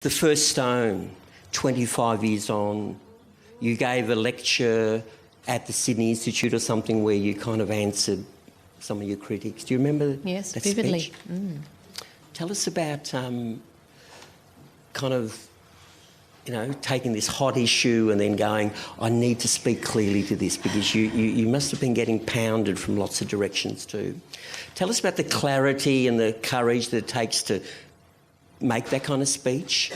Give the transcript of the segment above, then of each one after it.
The First Stone, 25 years on, you gave a lecture at the Sydney Institute or something where you kind of answered some of your critics. Do you remember yes, that vividly. speech? Tell us about kind of, you know, taking this hot issue and then going, I need to speak clearly to this, because you must have been getting pounded from lots of directions too. Tell us about the clarity and the courage that it takes to make that kind of speech,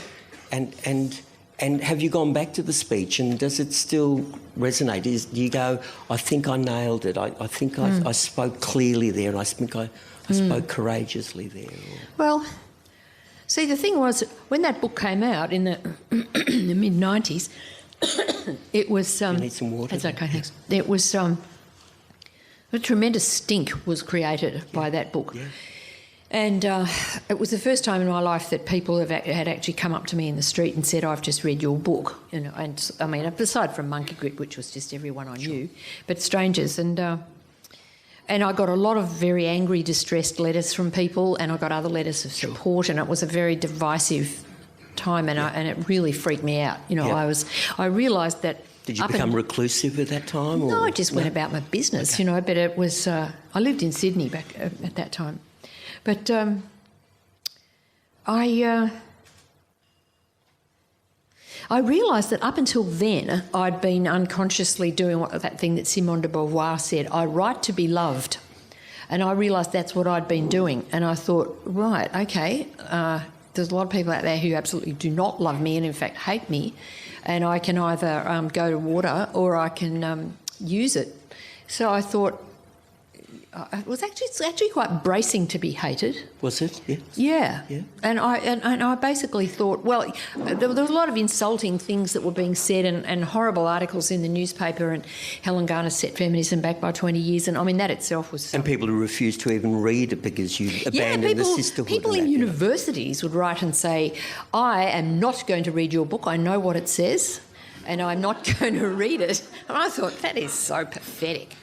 and have you gone back to the speech, and does it still resonate? Do you go, I think I nailed it, I think I spoke clearly there, and I think I spoke courageously there? Well, see, the thing was, when that book came out in the, in the mid-90s, it was... you need some water? That's okay, thanks. It was... a tremendous stink was created by that book. Yeah. And it was the first time in my life that people had actually come up to me in the street and said, I've just read your book. You know, and I mean, aside from Monkey Grit, which was just everyone I knew, but strangers. And I got a lot of very angry, distressed letters from people, and I got other letters of support, and it was a very divisive time, and it really freaked me out. You know, I realised that... Did you become reclusive at that time? Or? No, I just went about my business, you know, but it was... I lived in Sydney back at that time. But I realised that up until then I'd been unconsciously doing that thing that Simone de Beauvoir said, I write to be loved. And I realised that's what I'd been doing. And I thought, right, okay, there's a lot of people out there who absolutely do not love me and in fact hate me. And I can either go to water or I can use it. So I thought, it's actually quite bracing to be hated. Was it? Yes. Yeah. And I basically thought, well, there was a lot of insulting things that were being said and horrible articles in the newspaper, and Helen Garner set feminism back by 20 years, and I mean that itself was... And people who refused to even read it because you abandoned the sisterhood. People in universities would write and say, I am not going to read your book, I know what it says, and I'm not going to read it. And I thought, that is so pathetic.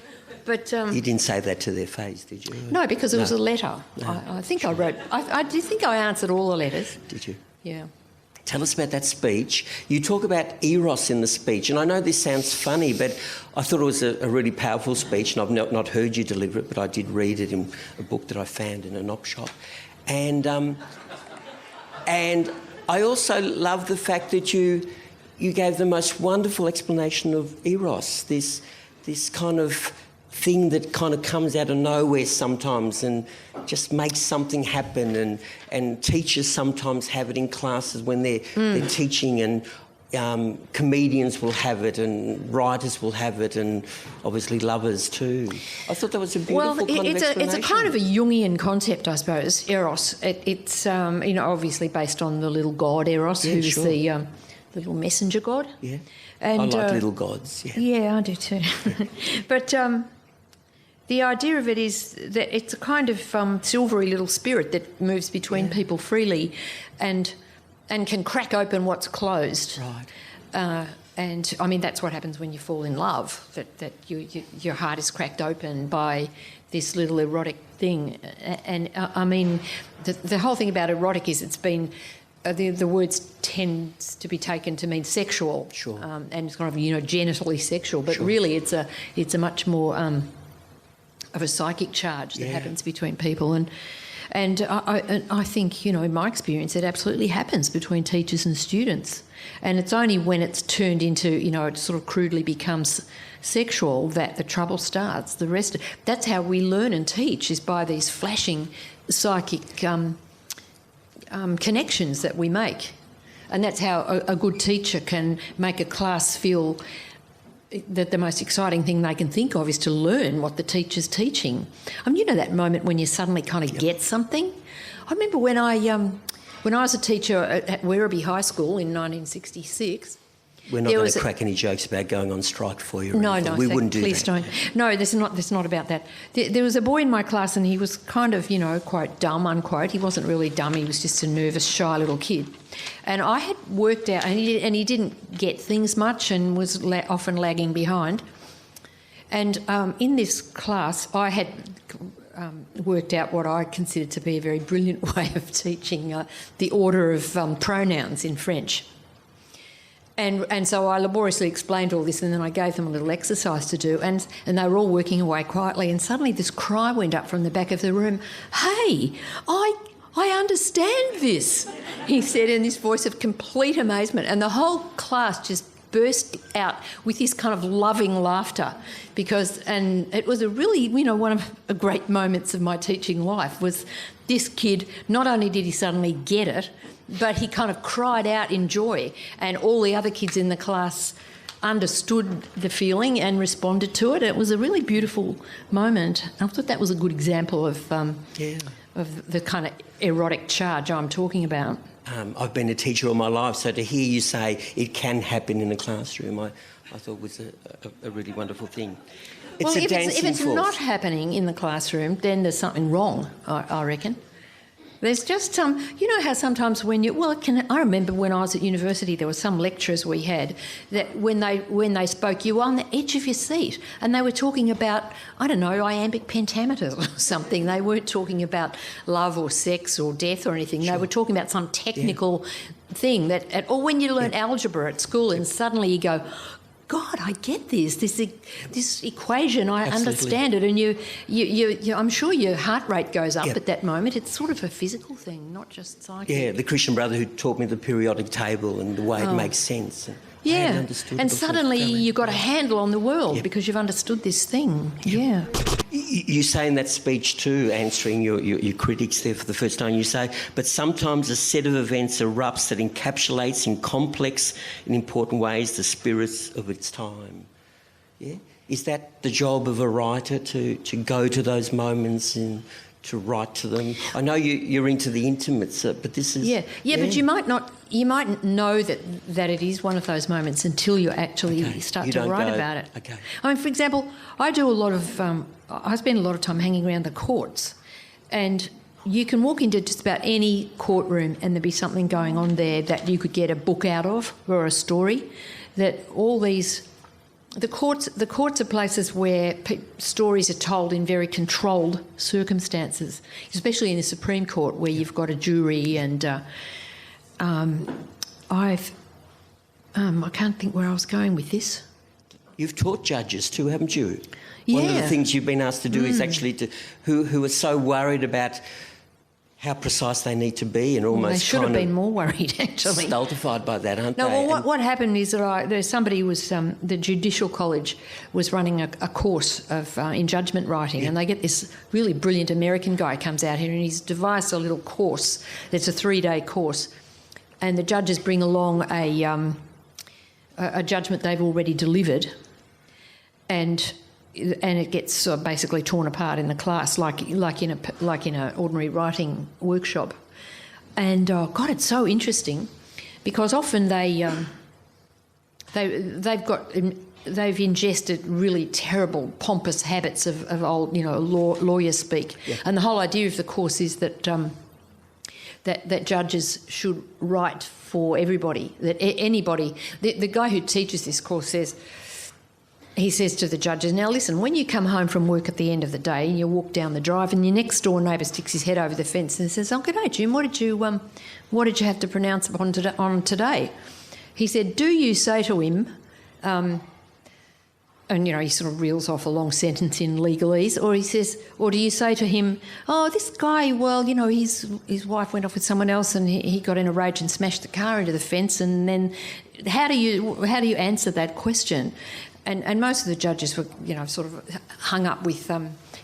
But you didn't say that to their face, did you? No, because it was a letter. No. I think I wrote... I do think I answered all the letters. Did you? Yeah. Tell us about that speech. You talk about eros in the speech, and I know this sounds funny, but I thought it was a really powerful speech, and I've not heard you deliver it, but I did read it in a book that I found in an op shop. And I also love the fact that you gave the most wonderful explanation of eros, this kind of thing that kind of comes out of nowhere sometimes and just makes something happen, and teachers sometimes have it in classes when they're teaching, and comedians will have it, and writers will have it, and obviously lovers too. I thought that was a beautiful kind of explanation. It's a kind of a Jungian concept, I suppose, eros. It's you know, obviously based on the little god Eros, who's the little messenger god. Yeah, and, I like little gods. Yeah, I do too. But the idea of it is that it's a kind of silvery little spirit that moves between people freely, and can crack open what's closed. Right. And I mean, that's what happens when you fall in love. That your heart is cracked open by this little erotic thing. And I mean, the whole thing about erotic is it's been... the words tends to be taken to mean sexual, and it's kind of, you know, genitally sexual, but really it's a much more of a psychic charge that happens between people, and I think, you know, in my experience, it absolutely happens between teachers and students, and it's only when it's turned into, you know, it sort of crudely becomes sexual that the trouble starts. That's how we learn and teach, is by these flashing psychic connections that we make, and that's how a good teacher can make a class feel that the most exciting thing they can think of is to learn what the teacher's teaching. I mean, you know that moment when you suddenly kind of get something? I remember when I was a teacher at Werribee High School in 1966... We're not going to crack any jokes about going on strike for you. No, we wouldn't do that. Please don't. No, that's not about that. There was a boy in my class, and he was kind of, you know, quite dumb, unquote. He wasn't really dumb. He was just a nervous, shy little kid. And I had worked out, and he didn't get things much, and was often lagging behind. And in this class, I had worked out what I considered to be a very brilliant way of teaching the order of pronouns in French. And so I laboriously explained all this, and then I gave them a little exercise to do, and they were all working away quietly, and suddenly this cry went up from the back of the room, "Hey, I understand this," he said in this voice of complete amazement, and the whole class just burst out with this kind of loving laughter and it was a really, one of the great moments of my teaching life was this kid, not only did he suddenly get it, but he kind of cried out in joy, and all the other kids in the class understood the feeling and responded to it. It was a really beautiful moment. I thought that was a good example of the kind of erotic charge I'm talking about. I've been a teacher all my life, so to hear you say it can happen in a classroom, I thought was a really wonderful thing. Well, if it's not happening in the classroom, then there's something wrong, I reckon. There's just how sometimes when I remember when I was at university, there were some lecturers we had that when they spoke, you were on the edge of your seat, and they were talking about, I don't know, iambic pentameters or something. They weren't talking about love or sex or death or anything. Sure. They were talking about some technical thing or when you learn algebra at school, and suddenly you go, God, I get this equation. I understand it, and you I'm sure your heart rate goes up at that moment. It's sort of a physical thing, not just psychic. Yeah, the Christian brother who taught me the periodic table and the way it makes sense. And suddenly you've got a handle on the world because you've understood this thing. Yeah. You say in that speech too, answering your critics there for the first time, you say, but sometimes a set of events erupts that encapsulates in complex and important ways the spirits of its time. Yeah? Is that the job of a writer, to go to those moments and to write to them? I know you're into the intimates, but this is... But you might not know that it is one of those moments until you actually start to write about it. Okay. I mean, for example, I spend a lot of time hanging around the courts, and you can walk into just about any courtroom and there'd be something going on there that you could get a book out of or a story. That all these... The courts are places where stories are told in very controlled circumstances, especially in the Supreme Court where you've got a jury and I can't think where I was going with this. You've taught judges too, haven't you? Yeah. One of the things you've been asked to do is actually who are so worried about how precise they need to be and almost they should have been more worried, actually. Stultified by that, aren't they? No, well, what happened is that the Judicial College was running a course of in judgment writing, and they get this really brilliant American guy comes out here, and he's devised a little course. It's a 3-day course, and the judges bring along a judgment they've already delivered, and it gets basically torn apart in the class, like in an ordinary writing workshop. And God, it's so interesting because often they've ingested really terrible pompous habits of old lawyer speak. Yeah. And the whole idea of the course is that that judges should write for everybody. That anybody, the guy who teaches this course says. He says to the judges, now listen, when you come home from work at the end of the day, you walk down the drive and your next door neighbour sticks his head over the fence and says, oh, g'day, Jim, what did you have to pronounce on today? He said, do you say to him, and, he sort of reels off a long sentence in legalese, or do you say to him, oh, this guy, well, his wife went off with someone else and he got in a rage and smashed the car into the fence, and then how do you answer that question? And most of the judges were, sort of hung up with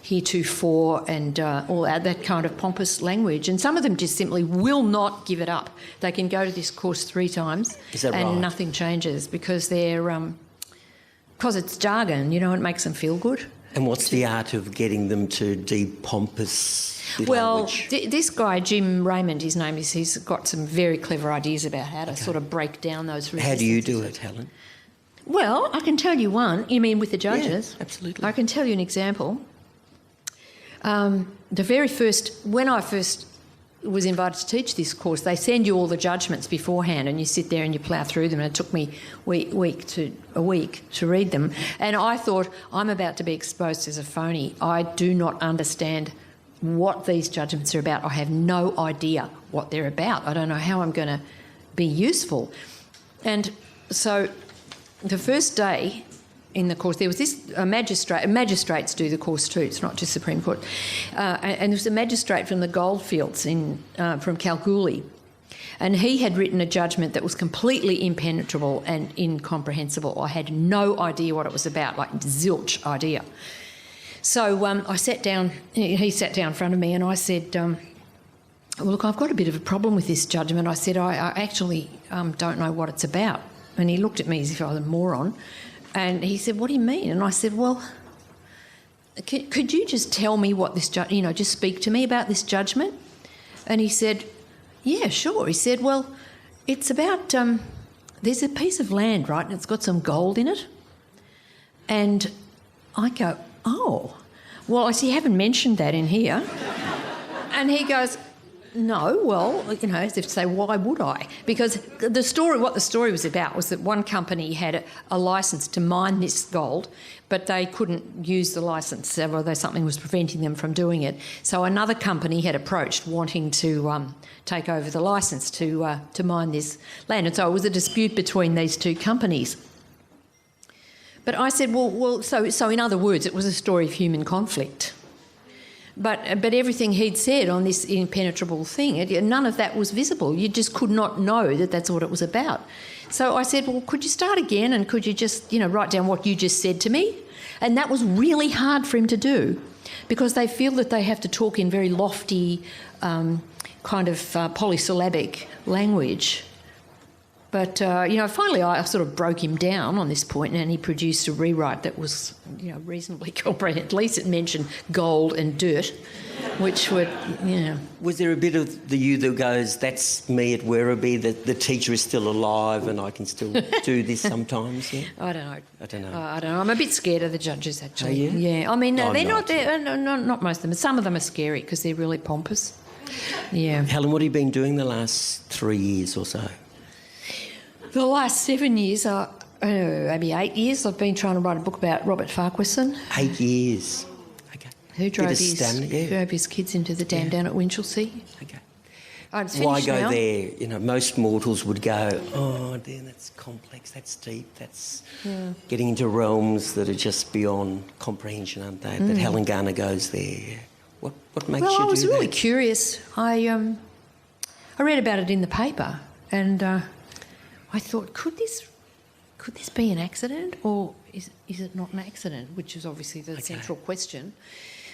heretofore and all that kind of pompous language. And some of them just simply will not give it up. They can go to this course 3 times and nothing changes because because it's jargon, it makes them feel good. And what's the art of getting them to de-pompous the language? This guy, Jim Raymond, his name is, he's got some very clever ideas about how to sort of break down those resistances. How do you do it, Helen? Well, I can tell you one. You mean with the judges? Yeah, absolutely. I can tell you an example. When I first was invited to teach this course, they send you all the judgments beforehand and you sit there and you plough through them, and it took me a week to read them. And I thought, I'm about to be exposed as a phony. I do not understand what these judgments are about. I have no idea what they're about. I don't know how I'm going to be useful. And so the first day in the course, there was magistrates do the course too, it's not just Supreme Court, and there was a magistrate from the goldfields from Kalgoorlie, and he had written a judgment that was completely impenetrable and incomprehensible. I had no idea what it was about, like zilch idea. So I sat down, he sat down in front of me, and I said, well, look, I've got a bit of a problem with this judgment. I said, I actually don't know what it's about. And he looked at me as if I was a moron. And he said, what do you mean? And I said, well, could you just tell me what this, just speak to me about this judgment? And he said, yeah, sure. He said, well, it's about, there's a piece of land, right, and it's got some gold in it. And I go, oh, well, I see you haven't mentioned that in here. And he goes, no, well, as if to say, why would I? Because what the story was about was that one company had a licence to mine this gold, but they couldn't use the licence, although something was preventing them from doing it. So another company had approached wanting to take over the licence to mine this land. And so it was a dispute between these two companies. But I said, well, so in other words, it was a story of human conflict. But everything he'd said on this impenetrable thing, none of that was visible. You just could not know that that's what it was about. So I said, well, could you start again and could you just, write down what you just said to me? And that was really hard for him to do because they feel that they have to talk in very lofty kind of polysyllabic language. But, finally I sort of broke him down on this point and he produced a rewrite that was, reasonably comprehensive. At least it mentioned gold and dirt, which would, Was there a bit of the you that goes, that's me at Werribee, that the teacher is still alive and I can still do this sometimes? Yeah? I don't know. I don't know. I don't know. I'm a bit scared of the judges, actually. Are you? Yeah. I mean, I'm they're not. not most of them. Some of them are scary because they're really pompous. Yeah. Helen, what have you been doing the last 3 years or so? The last 7 years, maybe 8 years, I've been trying to write a book about Robert Farquharson. 8 years. Okay. Who drove his kids into the dam down at Winchelsea. Okay. Oh, it's Why finished go now. there? Most mortals would go, oh, dear, that's complex, that's deep, that's getting into realms that are just beyond comprehension, aren't they? But Helen Garner goes there. What makes you do that? Well, I was really curious. I read about it in the paper and I thought, could this be an accident or is it not an accident? Which is obviously the central question.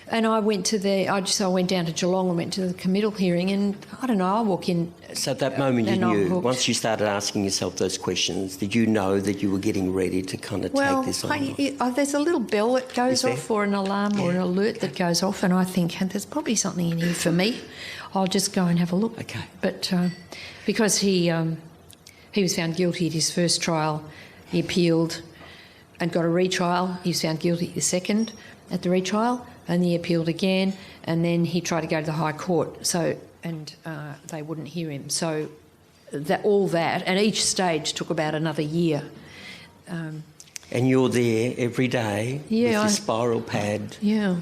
And I went down to Geelong and went to the committal hearing and, I don't know, I walk in... So at that moment you knew, once you started asking yourself those questions, did you know that you were getting ready to kind of take this on? There's a little bell that goes off or an alarm or an alert that goes off and I think, there's probably something in here for me. I'll just go and have a look. Okay. But because he was found guilty at his first trial, he appealed and got a retrial. He was found guilty at the second at the retrial, and he appealed again, and then he tried to go to the High Court. And they wouldn't hear him. So and each stage took about another year. And you're there every day with your spiral pad. Yeah.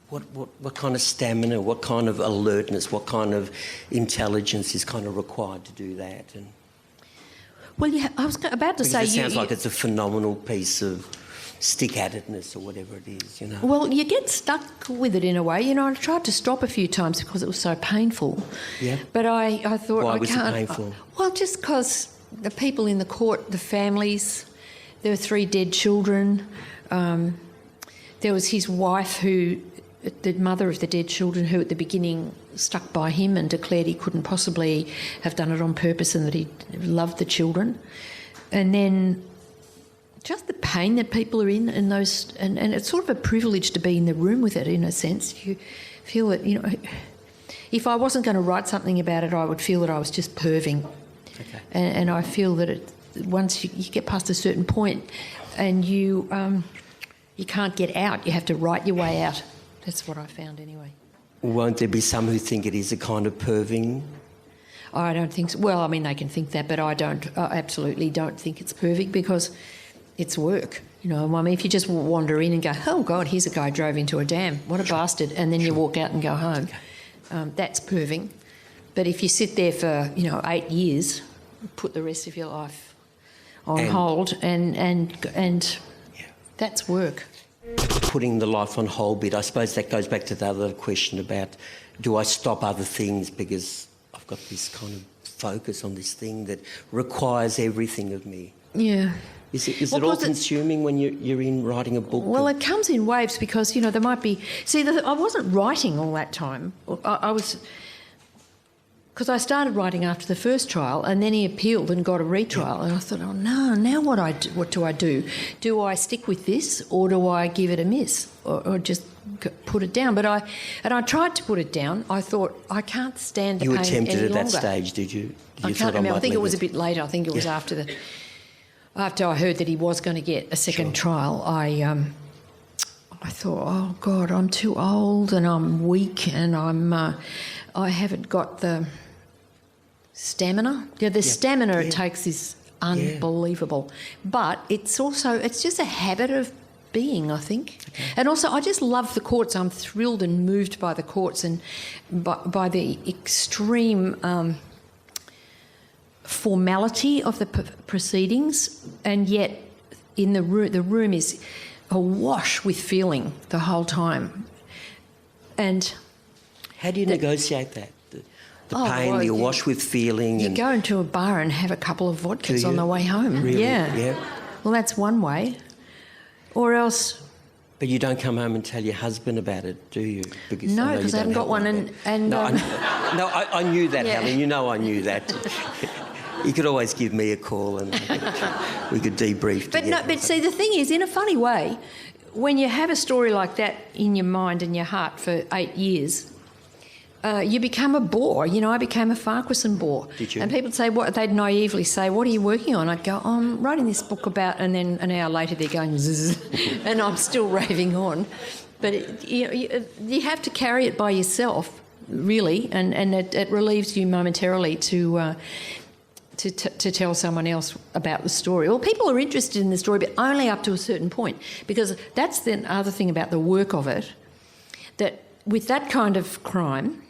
What kind of stamina, what kind of alertness, what kind of intelligence is kind of required to do that? Well, I was about to say... It sounds like it's a phenomenal piece of stick-at-itness or whatever it is, Well, you get stuck with it in a way. I tried to stop a few times because it was so painful. Yeah. But I thought Why I was can't... it painful? Well, just because the people in the court, the families, there were 3 dead children. There was his wife the mother of the dead children who at the beginning stuck by him and declared he couldn't possibly have done it on purpose and that he loved the children. And then just the pain that people are in and those, and it's sort of a privilege to be in the room with it in a sense. You feel that, if I wasn't going to write something about it, I would feel that I was just perving. Okay. And I feel that once you get past a certain point and you can't get out, you have to write your way out. That's what I found anyway. Won't there be some who think it is a kind of perving? I don't think so. Well, I mean, they can think that, but I absolutely don't think it's perving because it's work. You know, I mean, if you just wander in and go, oh, God, here's a guy who drove into a dam, what a bastard, and then you walk out and go home, that's perving. But if you sit there for, 8 years, put the rest of your life on hold, and that's work. Putting the life on hold bit, I suppose that goes back to the other question about, do I stop other things because I've got this kind of focus on this thing that requires everything of me? Yeah. Is it all consuming when you're in writing a book? Well, it comes in waves because, there might be... See, I wasn't writing all that time. I was... Because I started writing after the first trial, and then he appealed and got a retrial, and I thought, oh no, now what do I do? Do I stick with this, or do I give it a miss, or just put it down? But I tried to put it down. I thought, I can't stand the pain any longer. You attempted at that stage, did you? I can't remember. I think it was a bit later. I think it was after I heard that he was going to get a second trial. I thought, oh God, I'm too old and I'm weak and I haven't got the stamina. Yeah, the stamina it takes is unbelievable. But it's just a habit of being, I think. Okay. And also, I just love the courts. I'm thrilled and moved by the courts and by the extreme formality of the proceedings, and yet in the room is awash with feeling the whole time. And how do you negotiate that? The pain, you're awash with feeling. You go into a bar and have a couple of vodkas on the way home. Really? Yeah. Well, that's one way. Or else... But you don't come home and tell your husband about it, do you? No, because I haven't got one. I knew that, Helen. I knew that. You could always give me a call and we could debrief together. But see, the thing is, in a funny way, when you have a story like that in your mind and your heart for 8 years, you become a bore. I became a Farquharson bore. Did you? And people say, they'd naively say, what are you working on? I'd go, I'm writing this book about, and then an hour later they're going, zzz, and I'm still raving on. But you have to carry it by yourself, really, and it relieves you momentarily to tell someone else about the story. Well, people are interested in the story, but only up to a certain point, because that's the other thing about the work of it, that with that kind of crime,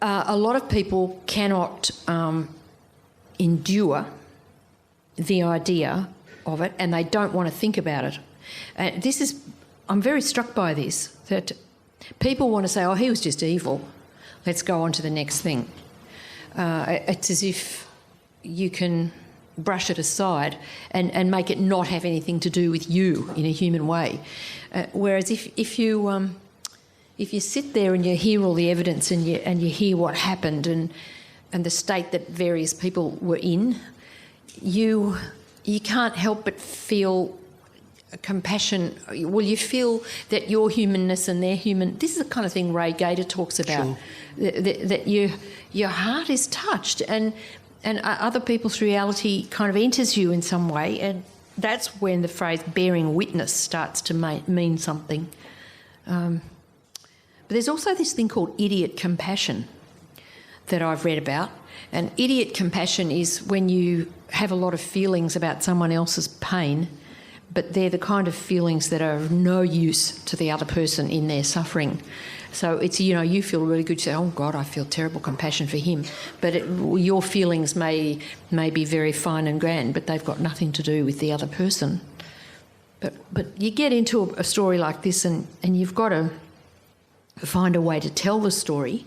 a lot of people cannot endure the idea of it, and they don't want to think about it. I'm very struck by this, that people want to say, oh, he was just evil, let's go on to the next thing. It's as if you can brush it aside and make it not have anything to do with you in a human way. Whereas if you sit there and you hear all the evidence and you hear what happened and the state that various people were in, you can't help but feel compassion. Well, you feel that your humanness and their human... This is the kind of thing Ray Gator talks about. Sure. That your heart is touched and other people's reality kind of enters you in some way, and that's when the phrase bearing witness starts to mean something. But there's also this thing called idiot compassion that I've read about, and idiot compassion is when you have a lot of feelings about someone else's pain, but they're the kind of feelings that are of no use to the other person in their suffering. So it's, you feel really good, you say, oh God, I feel terrible compassion for him. But your feelings may be very fine and grand, but they've got nothing to do with the other person. But you get into a story like this and you've got to find a way to tell the story,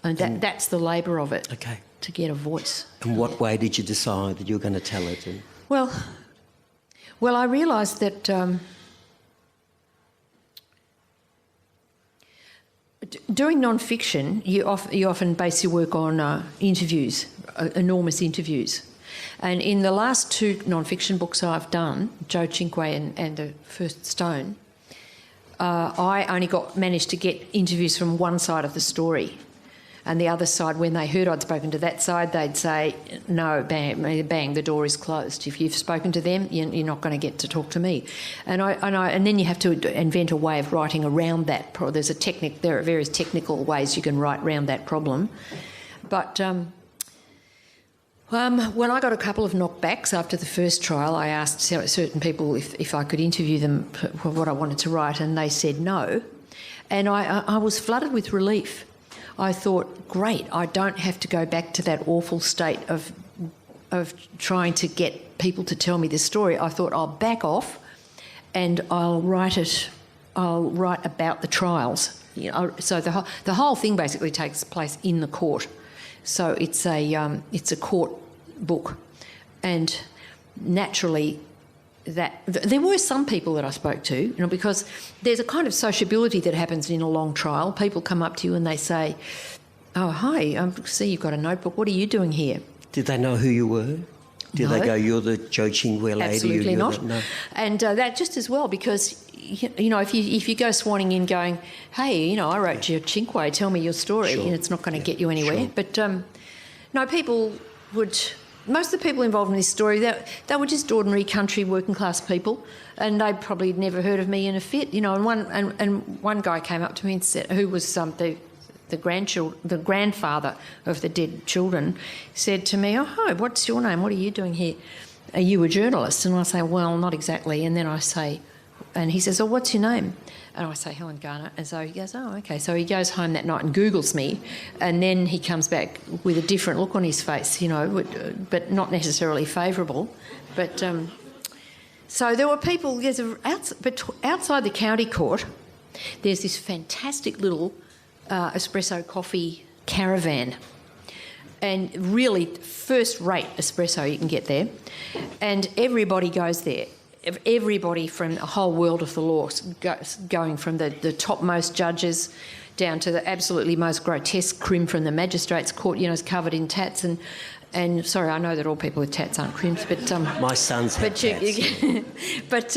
and that's the labour of it, okay, to get a voice. And what way did you decide that you were going to tell it? Well, I realised that doing non-fiction, you often base your work on interviews, enormous interviews. And in the last 2 non-fiction books I've done, Joe Cinque and The First Stone, I only managed to get interviews from one side of the story. And the other side, when they heard I'd spoken to that side, they'd say, no, bang, the door is closed. If you've spoken to them, you're not going to get to talk to me. And then you have to invent a way of writing around that. There are various technical ways you can write around that problem. But When I got a couple of knockbacks after the first trial, I asked certain people if I could interview them for what I wanted to write, and they said no. And I was flooded with relief. I thought, great, I don't have to go back to that awful state of trying to get people to tell me this story. I thought I'll back off and I'll write about the trials. So the whole thing basically takes place in the court. So it's a court book, and naturally that there were some people that I spoke to, because there's a kind of sociability that happens in a long trial. People come up to you and they say, "Oh, hi, I see you've got a notebook. What are you doing here?" Did they know who you were? Did they go, "You're the Joe Chingwe lady"? Absolutely not. No. And that just as well, because if you go swanning in going, "Hey, I wrote you Chingwe, tell me your story," Sure. it's not going to get you anywhere. Sure. But no, most of the people involved in this story, they were just ordinary country working class people, and they'd probably never heard of me in a fit. And one guy came up to me and said, who was the grandfather of the dead children, said to me, "Oh, hi, what's your name? What are you doing here? Are you a journalist?" And I say, "Well, not exactly." And then I say, and he says, "Oh, what's your name?" And I say, "Helen Garner." And so he goes, "Oh, okay." So he goes home that night and Googles me, and then he comes back with a different look on his face, but not necessarily favourable. But so there were people, outside the county court, there's this fantastic little espresso coffee caravan, and really first-rate espresso you can get there, and everybody goes there. Everybody from the whole world of the law, going from the topmost judges down to the absolutely most grotesque crim from the magistrates' court, is covered in tats. And sorry, I know that all people with tats aren't crims, but my sons have tats. But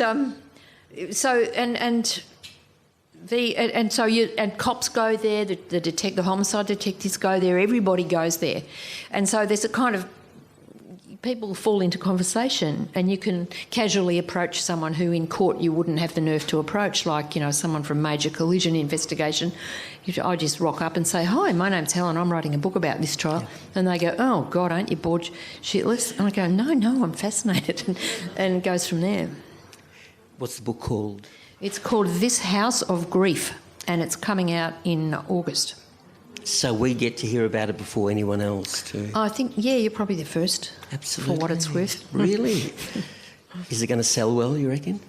cops go there. The homicide detectives go there. Everybody goes there, and so there's a kind of people fall into conversation, and you can casually approach someone who in court you wouldn't have the nerve to approach, like, someone from major collision investigation. I just rock up and say, "Hi, my name's Helen, I'm writing a book about this trial." And they go, "Oh, God, aren't you bored shitless?" And I go, No, I'm fascinated," and it goes from there. What's the book called? It's called This House of Grief, and it's coming out in August. So we get to hear about it before anyone else too? I think, you're probably the first. Absolutely. For what it's worth. Really? Is it going to sell well, you reckon?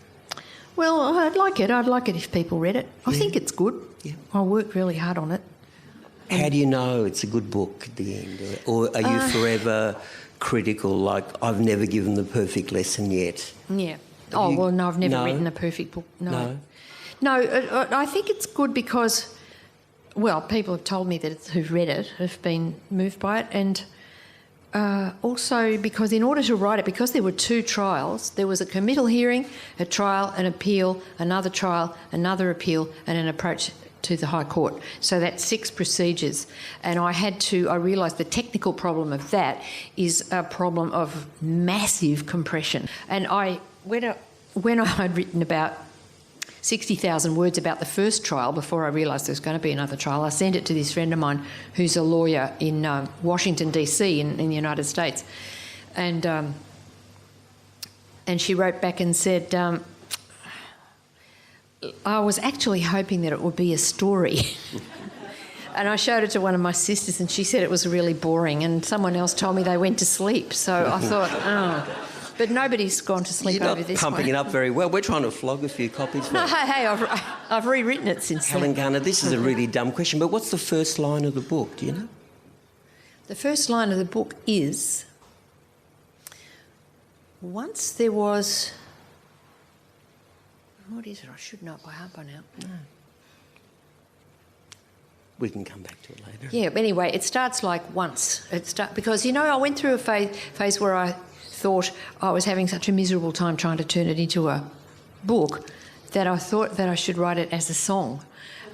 Well, I'd like it. I'd like it if people read it. I think it's good. Yeah. I worked really hard on it. How do you know it's a good book at the end? Or are you forever critical, like, I've never given the perfect lesson yet? Yeah. No, I've never written a perfect book. No, I think it's good because, well, people have told me that who've read it have been moved by it, and also because in order to write it, because there were 2 trials, there was a committal hearing, a trial, an appeal, another trial, another appeal, and an approach to the High Court. So that's 6 procedures. And I realised the technical problem of that is a problem of massive compression. And when I had written about 60,000 words about the first trial before I realised there was going to be another trial, I sent it to this friend of mine who's a lawyer in Washington, D.C. in the United States. And she wrote back and said, "I was actually hoping that it would be a story." And I showed it to one of my sisters and she said it was really boring, and someone else told me they went to sleep. So I thought, but nobody's gone to sleep over this one. You're not pumping it up very well. We're trying to flog a few copies. Hey, I've rewritten it since then. Helen Garner, this is a really dumb question, but what's the first line of the book? Do you know? The first line of the book is, once there was... What is it? I should know it by heart by now. No. We can come back to it later. Yeah, but anyway, it starts like once. Because, I went through a phase where I thought I was having such a miserable time trying to turn it into a book that I thought that I should write it as a song.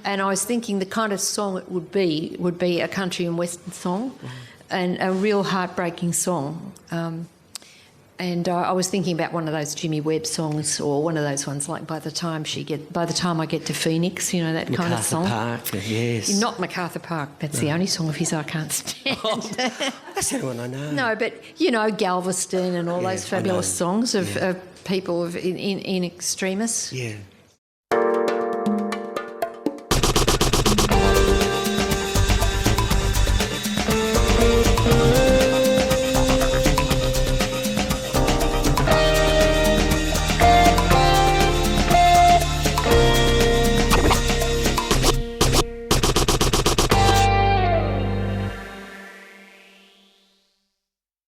And I was thinking the kind of song it would be a country and western song, and a real heartbreaking song. And I was thinking about one of those Jimmy Webb songs, or one of those ones like by the time I get to Phoenix, you know, that kind of song. MacArthur Park, yes. Not MacArthur Park. That's the only song of his I can't stand. That's the only one I know. No, but you know, Galveston and all Yeah, those fabulous I know. songs of people in extremis. Yeah.